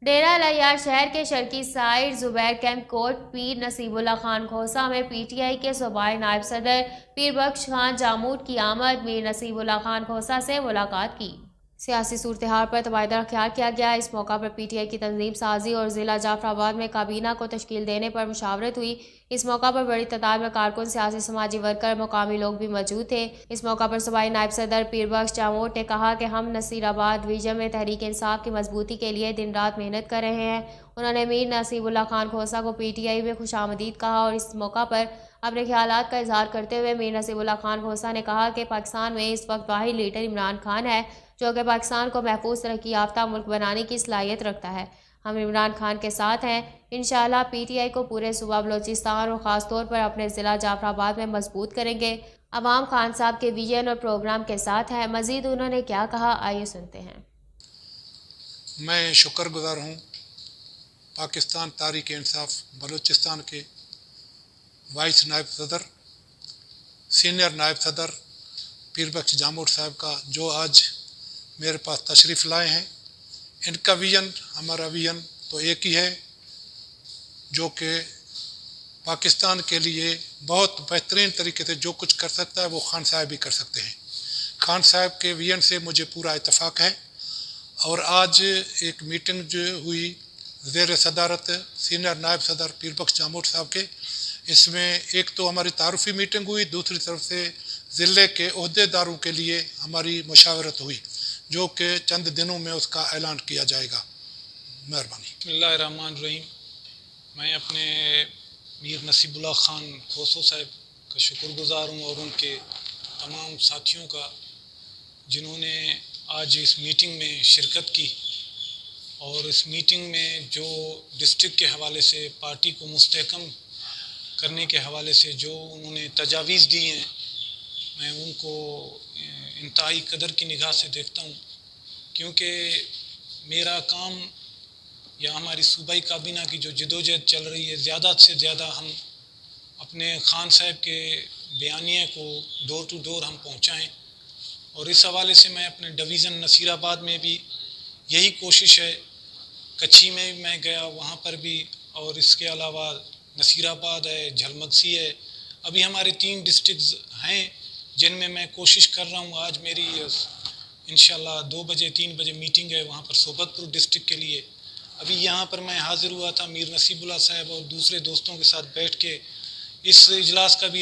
ڈیرہ الیار شہر کے شرقی سائڈ زبیر کیمپ کوٹ پیر نصیب اللہ خان کھوسہ میں پی ٹی آئی کے صوبائی نائب صدر پیر بخش خان جاموٹ کی آمد میر نصیب اللہ خان کھوسہ سے ملاقات کی۔ سیاسی صورتحال پر تبادلہ خیال کیا گیا۔ اس موقع پر پی ٹی آئی کی تنظیم سازی اور ضلع جعفر آباد میں کابینہ کو تشکیل دینے پر مشاورت ہوئی۔ اس موقع پر بڑی تعداد میں کارکن، سیاسی سماجی ورکر، مقامی لوگ بھی موجود تھے۔ اس موقع پر صوبائی نائب صدر پیر بخش جاموٹ نے کہا کہ ہم نصیر آباد ڈویژن میں تحریک انصاف کی مضبوطی کے لیے دن رات محنت کر رہے ہیں۔ انہوں نے میر نصیب اللہ خان کھوسہ کو پی ٹی آئی میں خوش آمدید کہا اور اس موقع پر اپنے خیالات کا اظہار کرتے ہوئے میر نصیب اللہ خان کھوسہ نے کہا کہ پاکستان میں اس وقت واحد لیڈر عمران خان ہے جو کہ پاکستان کو محفوظ ترقی یافتہ ملک بنانے کی صلاحیت رکھتا ہے۔ ہم عمران خان کے ساتھ ہیں۔ انشاءاللہ پی ٹی آئی کو پورے صوبہ بلوچستان اور خاص طور پر اپنے ضلع جعفر آباد میں مضبوط کریں گے۔ عوام خان صاحب کے ویژن اور پروگرام کے ساتھ ہے۔ مزید انہوں نے کیا کہا، آئیے سنتے ہیں۔ میں شکر گزار ہوں پاکستان تحریک انصاف بلوچستان کے وائس نائب صدر، سینئر نائب صدر پیر بخش جاموٹ صاحب کا، جو آج میرے پاس تشریف لائے ہیں۔ ان کا ویژن، ہمارا ویژن تو ایک ہی ہے، جو کہ پاکستان کے لیے بہت بہترین طریقے سے جو کچھ کر سکتا ہے وہ خان صاحب بھی کر سکتے ہیں۔ خان صاحب کے ویژن سے مجھے پورا اتفاق ہے۔ اور آج ایک میٹنگ جو ہوئی زیر صدارت سینئر نائب صدر پیر بخش جاموٹ صاحب کے، اس میں ایک تو ہماری تعارفی میٹنگ ہوئی، دوسری طرف سے ضلع کے عہدے داروں کے لیے ہماری مشاورت ہوئی، جو کہ چند دنوں میں اس کا اعلان کیا جائے گا۔ مہربانی۔ بسم اللہ الرحمن الرحیم۔ میں اپنے میر نصیب اللہ خان کھوسہ صاحب کا شکر گزار ہوں اور ان کے تمام ساتھیوں کا، جنہوں نے آج اس میٹنگ میں شرکت کی، اور اس میٹنگ میں جو ڈسٹرکٹ کے حوالے سے پارٹی کو مستحکم کرنے کے حوالے سے جو انہوں نے تجاویز دی ہیں، میں ان کو انتہائی قدر کی نگاہ سے دیکھتا ہوں، کیونکہ میرا کام یا ہماری صوبائی کابینہ کی جو جدوجہد چل رہی ہے، زیادہ سے زیادہ ہم اپنے خان صاحب کے بیانیے کو ڈور ٹو ڈور ہم پہنچائیں، اور اس حوالے سے میں اپنے ڈویژن نصیر آباد میں بھی یہی کوشش ہے۔ کچھی میں میں گیا، وہاں پر بھی، اور اس کے علاوہ نصیر آباد ہے، جھلمگسی ہے۔ ابھی ہمارے 3 ڈسٹرکٹس ہیں جن میں میں کوشش کر رہا ہوں۔ آج میری انشاءاللہ 2 بجے 3 بجے میٹنگ ہے وہاں پر صوبت پور ڈسٹرکٹ کے لیے۔ ابھی یہاں پر میں حاضر ہوا تھا میر نصیب اللہ صاحب اور دوسرے دوستوں کے ساتھ بیٹھ کے۔ اس اجلاس کا بھی